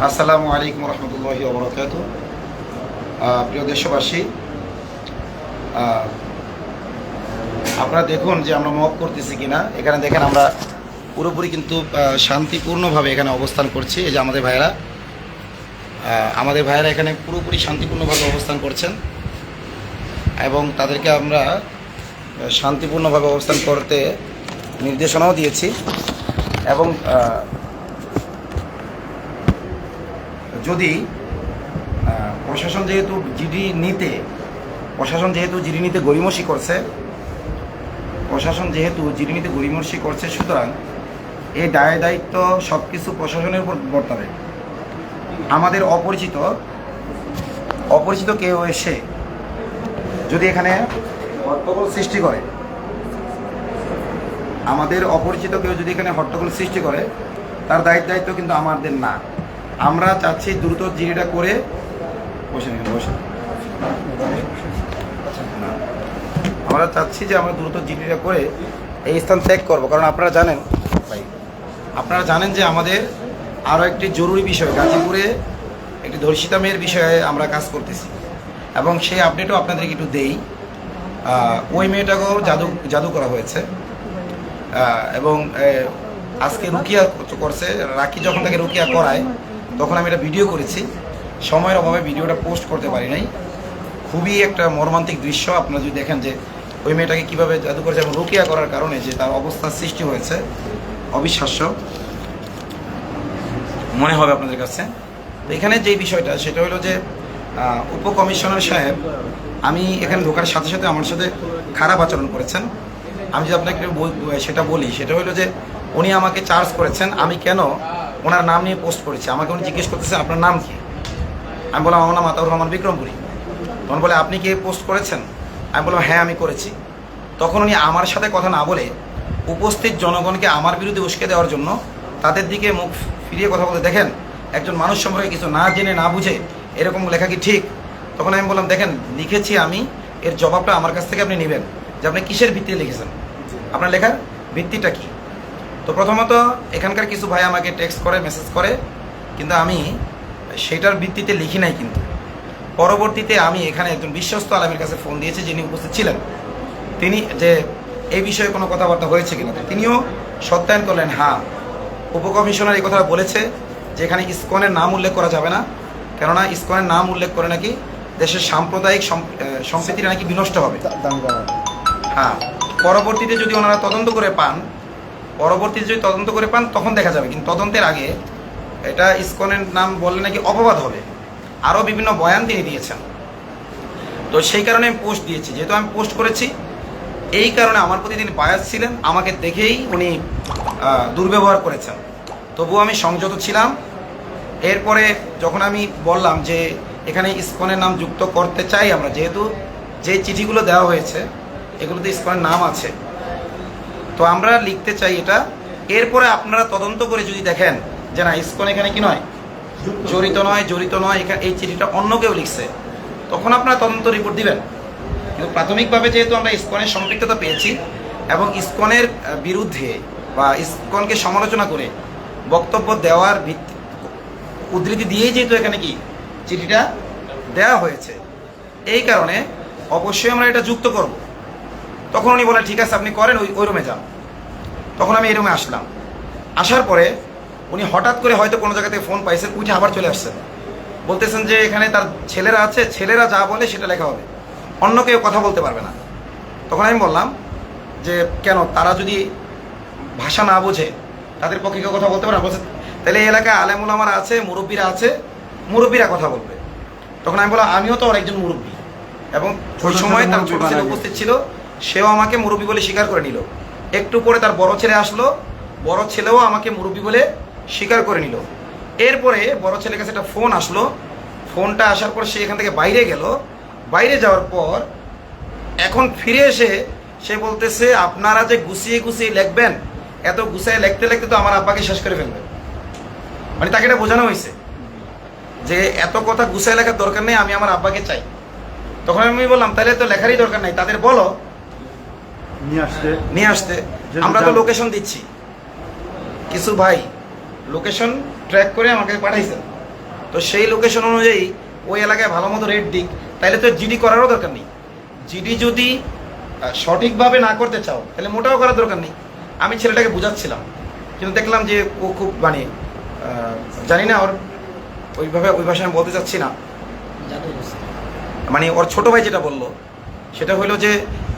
আসসালামু আলাইকুম রহমতুল্লাহি ওয়া বারাকাতুহু। প্রিয় দেশবাসী, আপনারা দেখুন যে আমরা মক করতেছি কিনা। এখানে দেখেন আমরা পুরোপুরি কিন্তু শান্তিপূর্ণভাবে এখানে অবস্থান করছি। এই যে আমাদের ভাইয়েরা এখানে পুরোপুরি শান্তিপূর্ণভাবে অবস্থান করছেন এবং তাদেরকে আমরা শান্তিপূর্ণভাবে অবস্থান করতে নির্দেশনাও দিয়েছি। এবং যদি প্রশাসন যেহেতু জিডি নিতে গড়িমসি করছে, সুতরাং এই দায়িত্ব সব কিছু প্রশাসনের উপর বর্তাবে। আমাদের অপরিচিত কেউ এসে যদি এখানে হট্টগোল সৃষ্টি করে, তার দায়িত্ব কিন্তু আমাদের না। আমরা চাচ্ছি দ্রুত জিডিটা করে আমরা দ্রুত জিডিটা করে এই স্থান ত্যাগ করবো। কারণ আপনারা জানেন যে আমাদের আরও একটি জরুরি বিষয়, গাজীপুরে একটি ধর্ষিতা মেয়ের বিষয়ে আমরা কাজ করতেছি এবং সেই আপডেটও আপনাদেরকে একটু দেই। ওই মেয়েটাকেও জাদু করা হয়েছে এবং আজকে রুকিয়া করছে। রাখি যখন তাকে রুকিয়া করায় তখন আমি এটা ভিডিও করেছি, সময়ের অভাবে ভিডিওটা পোস্ট করতে পারি নাই। খুবই একটা মর্মান্তিক দৃশ্য। আপনারা যদি দেখেন যে ওই মেয়েটাকে কীভাবে জাদু করেছে এবং রুকিয়া করার কারণে যে তার অবস্থার সৃষ্টি হয়েছে, অবিশ্বাস্য মনে হবে আপনাদের কাছে। তো এখানে যেই বিষয়টা সেটা হলো যে উপকমিশনার সাহেব আমি এখানে ঢোকার সাথে সাথে আমার সাথে খারাপ আচরণ করেছেন। আমি যদি আপনাকে সেটা বলি, সেটা হলো যে উনি আমাকে চার্জ করেছেন আমি কেন ওনার নাম নিয়ে পোস্ট করেছি। আমাকে উনি জিজ্ঞেস করতেছেন আপনার নাম কি। আমি বললাম আমার নাম আতাউর রহমান বিক্রমপুরী। তখন বলে আপনি কি পোস্ট করেছেন? আমি বললাম হ্যাঁ আমি করেছি। তখন উনি আমার সাথে কথা না বলে উপস্থিত জনগণকে আমার বিরুদ্ধে উস্কে দেওয়ার জন্য তাদের দিকে মুখ ফিরিয়ে কথা বলতে, দেখেন একজন মানুষ সম্পর্কে কিছু না জেনে না বুঝে এরকম লেখা কি ঠিক? তখন আমি বললাম দেখেন লিখেছি আমি, এর জবাবটা আমার কাছ থেকে আপনি নেবেন যে আপনি কিসের ভিত্তিতে লিখেছেন, আপনার লেখার ভিত্তিটা কি। তো প্রথমত এখানকার কিছু ভাই আমাকে টেক্সট করে, মেসেজ করে, কিন্তু আমি সেটার ভিত্তিতে লিখি নাই। কিন্তু পরবর্তীতে আমি এখানে একজন বিশ্বস্ত আলমের কাছে ফোন দিয়েছি, যিনি উপস্থিত ছিলেন। তিনি যে এই বিষয়ে কোনো কথাবার্তা হয়েছে কিনা, তিনিও সত্যায়ন করলেন হ্যাঁ উপকমিশনার এই কথাটা বলেছে যে এখানে ইসকনের নাম উল্লেখ করা যাবে না, কেননা ইসকনের নাম উল্লেখ করে নাকি দেশের সাম্প্রদায়িক সম্প্রীতিটা নাকি বিনষ্ট হবে। হ্যাঁ, পরবর্তীতে যদি ওনারা তদন্ত করে পান তখন দেখা যাবে, কিন্তু তদন্তের আগে এটা ইসকনের নাম বললে নাকি অপবাদ হবে। আরও বিভিন্ন বয়ান তিনি দিয়েছেন। তো সেই কারণে আমি পোস্ট দিয়েছি। যেহেতু আমি পোস্ট করেছি, এই কারণে আমার প্রতি তিনি বায়াস ছিলেন, আমাকে দেখেই উনি দুর্ব্যবহার করেছেন। তবুও আমি সংযত ছিলাম। এরপরে যখন আমি বললাম যে এখানে ইসকনের নাম যুক্ত করতে চাই আমরা, যেহেতু যে চিঠিগুলো দেওয়া হয়েছে এগুলোতে ইসকনের নাম আছে, তো আমরা লিখতে চাই এটা। এরপরে আপনারা তদন্ত করে যদি দেখেন যে না ইসকন এখানে কি নয়, জড়িত নয়, এখানে এই চিঠিটা অন্য কেউ লিখছে, তখন আপনারা তদন্ত রিপোর্ট দিবেন। কিন্তু প্রাথমিকভাবে যেহেতু আমরা ইসকনের সম্পৃক্ততা পেয়েছি এবং ইসকনের বিরুদ্ধে বা ইসকনকে সমালোচনা করে বক্তব্য দেওয়ার উদ্ধৃতি দিয়েই যেহেতু এখানে কি চিঠিটা দেওয়া হয়েছে, এই কারণে অবশ্যই আমরা এটা যুক্ত করব। তখন উনি বলেন ঠিক আছে আপনি করেন, ওই রুমে যান। তখন আমি এই রুমে আসলাম। আসার পরে উনি হঠাৎ করে হয়তো কোনো জায়গা থেকে ফোন পাইছেন, উঠে আবার চলে আসছেন, বলতেছেন যে এখানে তার ছেলেরা আছে, ছেলেরা যা বলে সেটা লেখা হবে, অন্য কেউ কথা বলতে পারবে না। তখন আমি বললাম যে কেন, তারা যদি ভাষা না বোঝে তাদের পক্ষে কেউ কথা বলতে পারে না? বলছে তাহলে এই এলাকায় আলেমুল আমার আছে, মুরব্বীরা কথা বলবে। তখন আমি বললাম আমিও তো ওর একজন মুরব্বী, এবং ওই সময় তার ছোট ছেলে উপস্থিত ছিল, সেও আমাকে মুরব্বী বলে স্বীকার করে নিল। একটু পরে তার বড় ছেলে আসলো, বড় ছেলেও আমাকে মুরব্বী বলে স্বীকার করে নিল। এরপরে বড় ছেলের কাছে একটা ফোন আসলো, ফোনটা আসার পর সে এখান থেকে বাইরে গেল। বাইরে যাওয়ার পর এখন ফিরে এসে সে বলতেছে আপনারা যে গুছিয়ে লিখবেন, এত গুছিয়ে লিখতে তো আমার আব্বাকে শেষ করে ফেলবে। মানে তাকে এটা বোঝানো হয়েছে যে এত কথা গুছিয়ে লেখার দরকার নেই, আমি আমার আব্বাকে চাই। তখন আমি বললাম তাহলে তো লেখারই দরকার নাই, তাদের বলো নিয়ে আসতে। আমরা তো লোকেশন দিচ্ছি, কিছু ভাই লোকেশন ট্র্যাক করে আমাকে পাঠাইছেন তো সেই লোকেশন অনুযায়ী ওই এলাকায় ভালো মতো রেট দিক, তাহলে তো জিডি করারও দরকার নেই। জিডি যদি সঠিকভাবে না করতে চাও তাহলে মোটাও করার দরকার নেই। আমি ছেলেটাকে বুঝাচ্ছিলাম, কিন্তু দেখলাম যে ও খুব মানে জানি না ওর ওইভাবে ওই ভাষায় আমি বলতে চাচ্ছি না, মানে ওর ছোট ভাই যেটা বললো সেটা হলো যে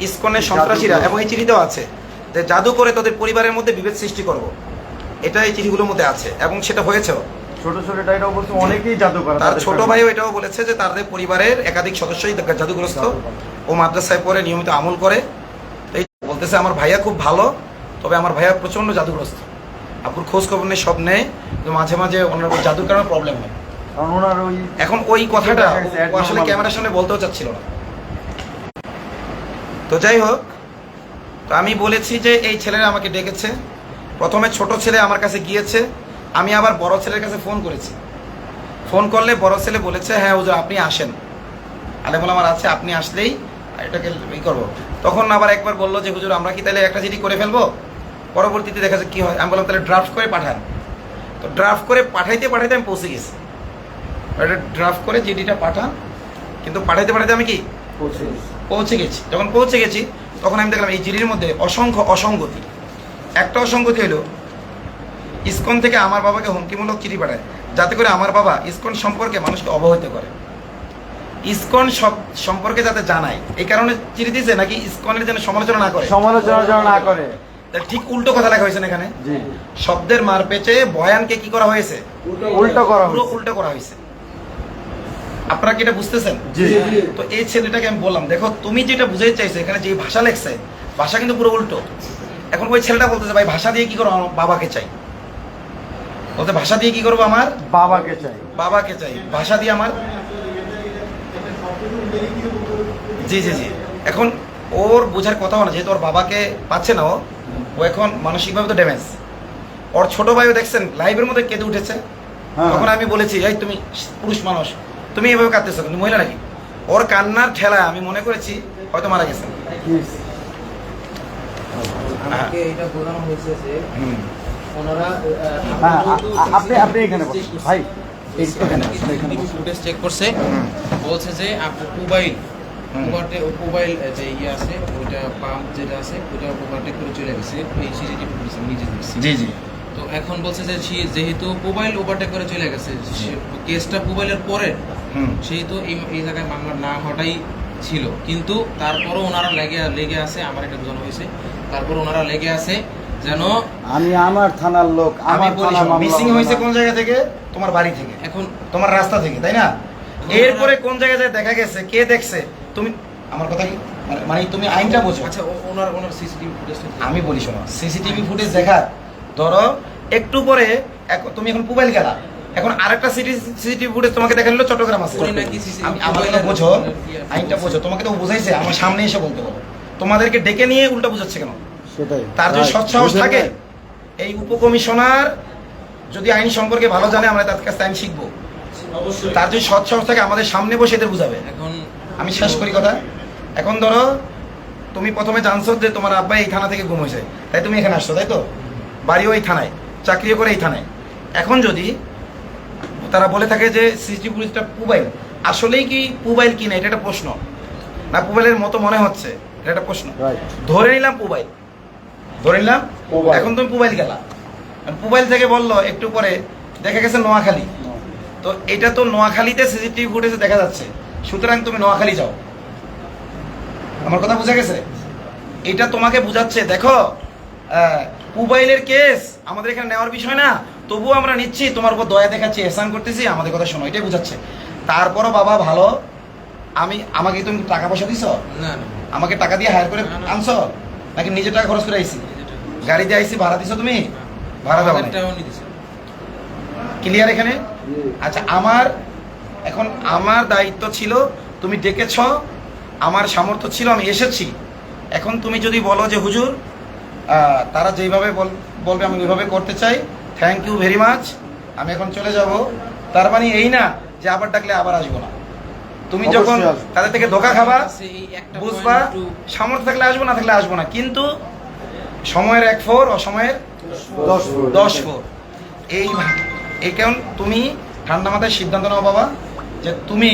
ইসকনের সন্ত্রাসীরা, এবং এই চিঠিতেও আছে যে জাদু করে তোদের পরিবারের মধ্যে বিভেদ সৃষ্টি করব, এটা এই চিঠিগুলোর মধ্যে আছে এবং সেটা হয়েছেও। ছোট ছোট এটাও বলছে অনেকেই জাদু করে, তার ছোট ভাইও এটাও বলেছে যে তাদের পরিবারের একাধিক সদস্যই জাদুগ্রস্ত, ও মাদ্রাসায় পড়ে নিয়মিত আমল করে। এই বলতেছে আমার ভাইয়া খুব ভালো, তবে আমার ভাইয়া প্রচন্ড জাদুগ্রস্ত, আপুর খোঁজ খবর নেই, সব নেই, তো মাঝে মাঝে ওনার জাদুর কারণে প্রবলেম হয়। কারণ ওনার ওই এখন ওই কথাটা ও আসলে ক্যামেরার সামনে বলতেও চাচ্ছিল না। তো যাই হোক, তো আমি বলেছি যে এই ছেলেরা আমাকে ডেকেছে, প্রথমে ছোট ছেলে আমার কাছে গিয়েছে, আমি আবার বড় ছেলের কাছে ফোন করেছি। ফোন করলে বড় ছেলে বলেছে হ্যাঁ হুজুর আপনি আসেন। আলে বলে আমার আছে, আপনি আসলেই এটাকে ই করবো। তখন আবার একবার বললো যে হুজুর আমরা কি তাহলে একটা চিঠি করে ফেলবো, পরবর্তীতে দেখা যাচ্ছে কী হয়। আমি বললাম তাহলে ড্রাফট করে পাঠান। তো ড্রাফট করে পাঠাইতে পাঠাইতে আমি পৌঁছে গেছি, এটা ড্রাফট করে চিঠিটা পাঠান, কিন্তু পাঠাইতে পাঠাইতে আমি কি পৌঁছে গেছি। যখন পৌঁছে গেছি তখন আমি দেখলাম এই চিঠির মধ্যে অসংখ্য অসঙ্গতি। একটা অসঙ্গতি হলো ইসকন থেকে আমার বাবাকে হুমকিমূলক চিঠি পাঠায় যাতে করে আমার বাবা ইসকন সম্পর্কে মানুষকে অবহিত করে, ইসকন সম্পর্কে যাতে জানায়, এই কারণে চিঠি দিয়েছে নাকি ইসকনের যেন সমালোচনা না করে, সমালোচনা যেন না করে। ঠিক উল্টো কথা লেখা হয়েছে এখানে। শব্দের মার পেঁচে বয়ানকে কি করা হয়েছে, উল্টো করা পুরো উল্টো করা হয়েছে। আপনারা কি এটা বুঝতেছেন? তো এই ছেলেটাকে আমি বললাম দেখো তুমি যেটা বুঝাইতে চাইছো এখানে যে ভাষা লেখছে ভাষা কিন্তু পুরো উল্টো। এখন ওই ছেলেটা বলতেছে ভাই ভাষা দিয়ে কি করবো, আমার বাবাকে চাই। বলতে ভাষা দিয়ে কি করবো, আমার বাবাকে চাই, বাবাকে চাই, ভাষা দিয়ে আমার জি জি জি। এখন ওর বোঝার কথা না, যেহেতু ওর বাবাকে পাচ্ছে না, ও এখন মানসিকভাবে তো ড্যামেজ। ওর ছোট ভাইও দেখছেন লাইভের মধ্যে কেঁদে উঠেছে। তখন আমি বলেছি এই তুমি পুরুষ মানুষ, তুমি এভাবে কাঁদতেছো, কিন্তু মহিলা নাকি? ওর কান্নার ঠেলা আমি মনে করেছি হয়তো মারা গেছেন। আমাকে এটা বোঝানো হয়েছে যে ওনারা আপনি এখানে ভাই ফুটেজ চেক করছে, বলছে যে আপনার মোবাইল যে ইয়ে আছে ওইটা পাম্প যেটা আছে ওইটা ওভারটেক করে চলে গেছে, এই সিসিটিভি ফুটেজ আমি নিজে দেখছি। জি জি। তো এখন বলছে যে যেহেতু মোবাইল ওভারটেক করে চলে গেছে, কেসটা মোবাইলের পরে, সেহেতু এই জায়গায় মামলা না হওয়াটাই ছিল, কিন্তু তারপরও ওনারা লেগে আছে, আমার এটা বোঝানো হয়েছে, তারপর ওনারা লেগে আছে যেন আমি আমার থানার লোক, আমি বলি মিসিং হয়েছে কোন জায়গা থেকে, তোমার বাড়ি থেকে, এখন তোমার রাস্তা থেকে, তাই না? এরপরে কোন জায়গায় দেখা গেছে, কে দেখছে, তুমি আমার কথা কি মানে তুমি আইনটা বোঝো। আচ্ছা ওনার সিসিটিভি ফুটেজ আমি বলি শোনো, সিসিটিভি ফুটেজ দেখা, ধরো একটু পরে তুমি এখন মোবাইল গেলা, এখন আরেকটা সিসিটিভি ফুটেজ তোমাকে দেখালো চট্টগ্রাম আছে, আমাকে বোঝো, আইনটা বোঝো, তোমাকে তো বুঝাইছে, আমার সামনে এসে বলতে বলো, তোমাদেরকে ডেকে নিয়ে উল্টা বুঝাচ্ছে কেন? সেটাই, তার যদি সৎসাহস থাকে, এই উপকমিশনার যদি আইন সম্পর্কে ভালো জানে, আমরা তার কাছে আইন শিখবো। তার যদি সৎসাহস থাকে আমাদের সামনে বসে এদের বুঝাবে। এখন আমি শেষ করি কথা। এখন ধরো তুমি প্রথমে জানছো যে তোমার আব্বা এই থানা থেকে গুম হয়েছে, তাই তুমি এখানে আসছো, তাই তো? বাড়িও এই থানায়, চাকরিও করে এই থানায়। এখন যদি তারা বলে থাকে যে সিসিটিভি ফুটেজটা মোবাইল, আসলেই কি মোবাইল কি না এটা একটা প্রশ্ন, না মোবাইলের মতো মনে হচ্ছে এটা একটা প্রশ্ন। ধরে নিলাম মোবাইল, ধরে নিলাম, এখন তুমি মোবাইল গেলা, মোবাইল থেকে বললো একটু পরে দেখা গেছে নোয়াখালী, তো এটা তো নোয়াখালীতে সিসিটিভি ফুটেজে দেখা যাচ্ছে, সুতরাং তুমি নোয়াখালী যাও। আমার কথা বোঝা গেছে? এটা তোমাকে বুঝাচ্ছে দেখো মোবাইলের কেস আমাদের এখানে নেওয়ার বিষয় না, তবুও আমরা নিচ্ছি, তোমার উপর দয়া দেখাচ্ছি, এহসান করতেছি, আমাদের কথা শোনো, এটাই বুঝাচ্ছে। তারপরও বাবা ভালো, আমাকে তুমি টাকা পয়সা দিছ? না, আমাকে টাকা দিয়ে হায়ার করে আনছো নাকি নিজের টাকা খরচ করে আইছি? গাড়ি দিয়ে আইছি, ভাড়া দিছো তুমি? ভাড়া দাও ক্লিয়ার এখানে? আচ্ছা, আমার দায়িত্ব ছিল, তুমি ডেকেছ, আমার সামর্থ্য ছিল, আমি এসেছি। এখন তুমি যদি বলো যে হুজুর তারা যেইভাবে বলবে আমি ওইভাবে করতে চাই, থ্যাংক ইউ ভেরি মাচ, আমি এখন চলে যাব, তার মানে এই না যে আবার ডাকলে আবার আসবো না। তুমি যখন তাদের থেকে ধোকা খাবা বুঝবা, সামর্থ্য থাকলে আসবো, না থাকলে আসবো না, কিন্তু সময়ের 1 ফোর, অসময়ের 10 ফোর। এই কারণ তুমি ঠান্ডা মাথায় সিদ্ধান্ত নাও বাবা, যে তুমি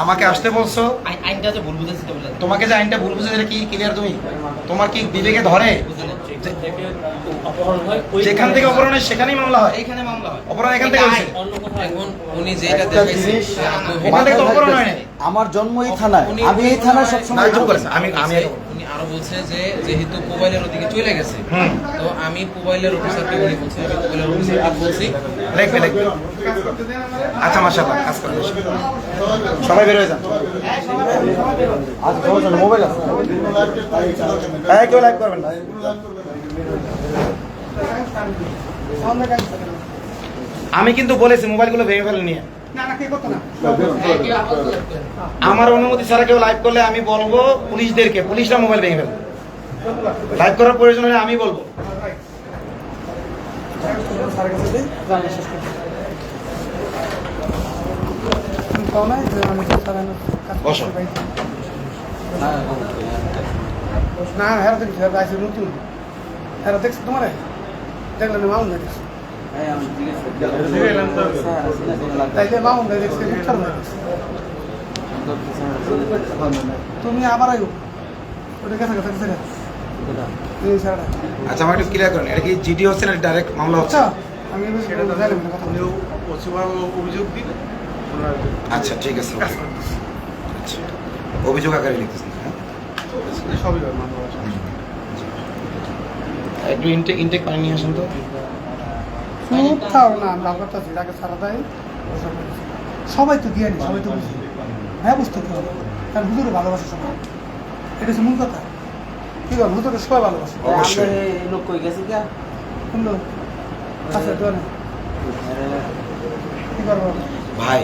আমাকে আসতে বলছো, আইনটা যে ভুল বুঝেছি তো বলে তোমাকে যে আইনটা ভুল বুঝে এটা কি ক্লিয়ার? তুমি তোমার কি বিবেকে ধরে? যেখান থেকে অপহরণ হয় সেখানেই মামলা হয়। এইখানে মামলা হয়, অপহরণ এখান থেকে হয়েছে। এখন উনি যেটা একটা দেখাইছে জিনিস এখান থেকে তো অপহরণ হয় নাই। আমার জন্ম এই থানায়, আমি এই থানায় না, সবসময় চুপ করেন। আমি উনি আরো বলছে যে যেহেতু মোবাইলের ওদিকে চলে গেছে, হুম। তো আমি মোবাইলের অফিসারকে উনি বলছে, আমি মোবাইলের অফিসারকে বলছি লিখবে লিখবে। আচ্ছা মাশাআল্লাহ, কাজ করেন। সবাই বের হয়ে যান। আজ সমস্যা নেই, মোবাইল আছে। এই কেউ লাইভ করবেন না। আমি কিন্তু বলেছি মোবাইলগুলো ভেঙে ফেলে নিয়ে। আমার অনুমতি ছাড়া কেউ লাইভ করলে আমি বলবো পুলিশদেরকে, পুলিশরা মোবাইল ভেঙে ফেলবে। লাইভ করার প্রয়োজন হলে আমি বলবো। বসো। না হেরা দেখছি হেরা আইসি নতুন হেরা দেখছি তোমার দেখলেন মামুন ভাই দেখছি তাইলে মামুন ভাই দেখছি মুখতার ভাই দেখছি তুমি আবার আইও ওটা গেছে গেছে গেছে এই সারা আচ্ছা আমার একটু ক্লিয়ার করেন, এটা কি জিডি হচ্ছে না ডাইরেক্ট মামলা হচ্ছে? আচ্ছা আমি সেটা তো জানি না কথা উনিও ওসিবার অভিযোগ দিন ওনারা আচ্ছা ঠিক আছে। কাজ করতেছে। আচ্ছা, অভিযোগ আকারে লিখতেছেন, হ্যাঁ? সবই হয় মামলা আছে। একটু ইনটেক পানি নিয়ে আসুন তো। মুখতাও না লাভ করতেছি আগে সারা দেয় সবাই তো দিয়ে নি, সবাই তো বুঝি হ্যাঁ বুঝতে হবে, কারণ হুজুরে ভালোবাসে সবাই, এটা হচ্ছে মূল কথা। কি বল হুজুরে সবাই ভালোবাসে। অবশ্যই। লোক কই গেছে কি কোন লোক? আচ্ছা দোয়া কি করবো ভাই,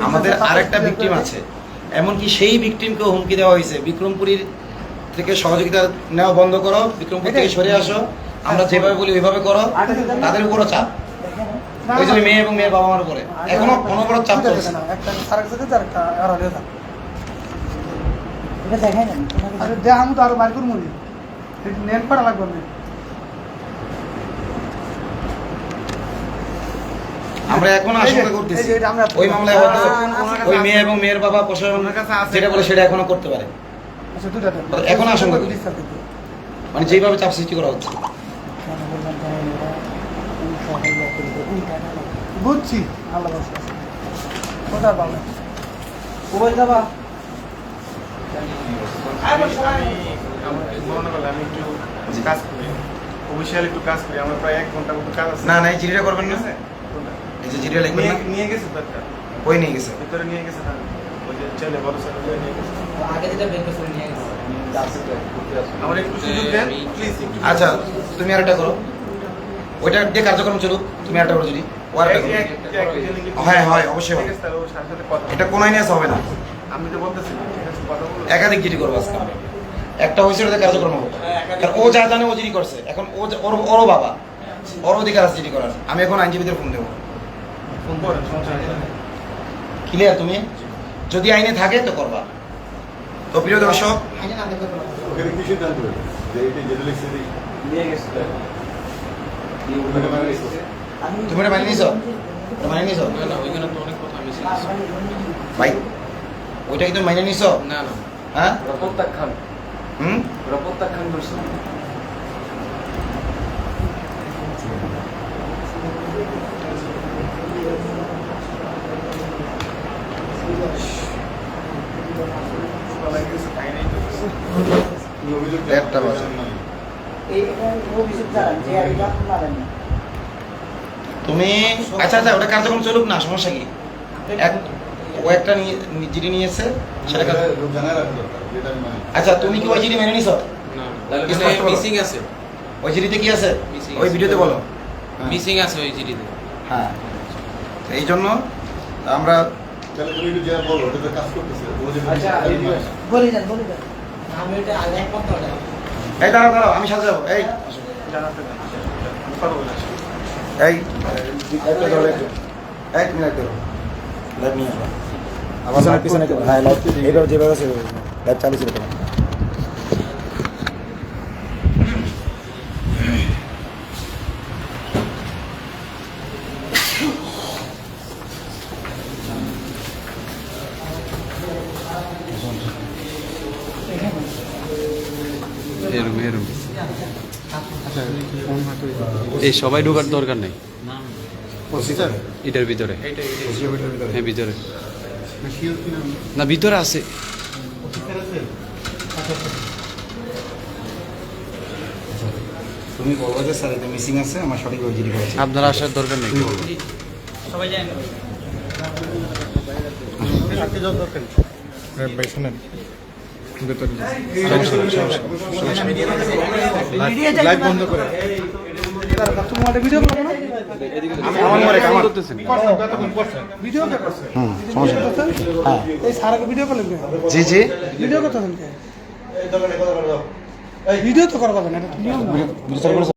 আমাদের আরেকটা ভিকটিম আছে, এমনকি সেই ভিকটিমকে হুমকি দেওয়া হয়েছে, বিক্রমপুরীর থেকে সহযোগিতা নেওয়া বন্ধ করো, বিক্রমপুর থেকে সরে আসো, আমরা যেভাবে বলি ওইভাবে করো। তাদের উপরও চাপ, ওই জন্য মেয়ে এবং মেয়ের বাবা মার উপরে এখনো অনবরত চাপ চলছে। একটা সারেক সাথে আর একটা আর আরে থাক এটা দেখাই না আরে দেখ আমি তো আরো বাইর করব নি নেন পড়া লাগবে না। আমরা এখন আশঙ্কা করতেছি ওই মামলায় হয়তো ওই মেয়ে এবং মেয়ের বাবা প্রশাসন যেটা বলে সেটা এখনো করতে পারে। আচ্ছা দুটা এখন আশঙ্কা করি। মানে যেভাবে চাপ সৃষ্টি করা হচ্ছে। বুঝছি আল্লাহ বাসা কোথা পাবে মোবাইল দাবা আমার মনে করলে আমি একটু কাজ করি, অফিসিয়াল একটু কাজ করি, আমার প্রায় 1 ঘন্টার মতো কাজ আছে। না না, এই চিঠিটা করবেন না, এই যে চিঠিটা লিখবেন না। নিয়ে গেছে তো একটা ওই নিয়ে গেছে। ভিতরে নিয়ে গেছে না, ওই যে ছেলে বড় ছেলে নিয়ে গেছে। আগে যেটা বের করে নিয়ে গেছে। আমার একটু সুযোগ দেন প্লিজ। আচ্ছা তুমি আরেকটা করো, ওইটা দিয়ে কার্যক্রম চলুক, তুমি আরেকটা করো যদি ও আরেকটা করো। হ্যাঁ হয় অবশ্যই হবে। এটা কোন আইনে আছে হবে না, আমি তো বলতেছি ঠিক আছে কথা বলো। একাধিক জিডি করবো আজকে আমরা। একটা হয়েছে ওটাতে কার্যক্রম হবে, কারণ ও যা জানে ও জিডি করছে, এখন ও ওরও বাবা, ওর অধিকার আছে জিডি করার। আমি এখন আইনজীবীদের ফোন দেবো। ফোন করেন, সমস্যা নেই। ক্লিয়ার? তুমি যদি আইনে থাকে তো করবা। তো প্রিয় দর্শক, ওখানে কি সিদ্ধান্ত হলো? যে এটা যেটা লিখছে যে নিয়ে গেছে ওখানে মানে লিখছে। তুমি এটা মানিয়ে নিছো? এটা মানিয়ে নিছো? না না, ওইখানে তো অনেক কথা মিশে গেছে। ভাই ওইটা কি তুমি মানিয়ে নিছো? না না, হ্যাঁ প্রত্যাখ্যান হুম প্রত্যাখ্যান করছে। কি অভিযোগ একটা বাজে। তুমি আচ্ছা আচ্ছা ওটা কার্যক্রম চলুক না, সমস্যা কি? ও একটা জিডি নিয়েছে সেটা লোক জানার রাখা দরকার, যেটা আমি মানি। আচ্ছা তুমি কি ওই জিডি মেনে নিছো? না স্পষ্ট বলো। মিসিং আছে, ওই জিডিতে কি আছে? Missing ওই আছে। ভিডিওতে বলো। মিসিং আছে ওই জিডিতে। হ্যাঁ, এই জন্য আমরা তাহলে তুমি একটু যা বলো, ওটা তো কাজ করতেছে। ও যে আচ্ছা, আমি মানি। বলে দেন আমি এটা আগে এক কথা বলে এই দাঁড়াও দাঁড়াও, আমি সাথে যাবো। এই জানাতে দেন। কথা বলে আসি। এই একটা ধরো, এক মিনিট ধরো, লাইভ নিয়ে আসো। আমার পিছনে হ্যাঁ লাইভ এইভাবে যেভাবে আছে লাইভ চালু ছিল তোমার। এই সবাই ঢোকার দরকার নেই অফিসার এটার ভিতরে এইটাই হ্যাঁ ভিতরে না ভিতরে আছে অফিসার আছে তুমি বলবো যে স্যার এটা মিসিং আছে আমার সঠিকভাবে জিডি করেছি আপনার আসার দরকার নেই থাকতে যাওয়ার দরকার নেই। ভাই শুনেন ভেতরে লাইভ বন্ধ করে তুমি আমাদের ভিডিও করো না করতেছেন ভিডিও কে করছে সমস্যা নেই। করছেন? এই সারাকে ভিডিও করলেন কেন জি জি ভিডিও করতেছেন কে ভিডিও তো করা যাবে না এটা তো নিয়ম না।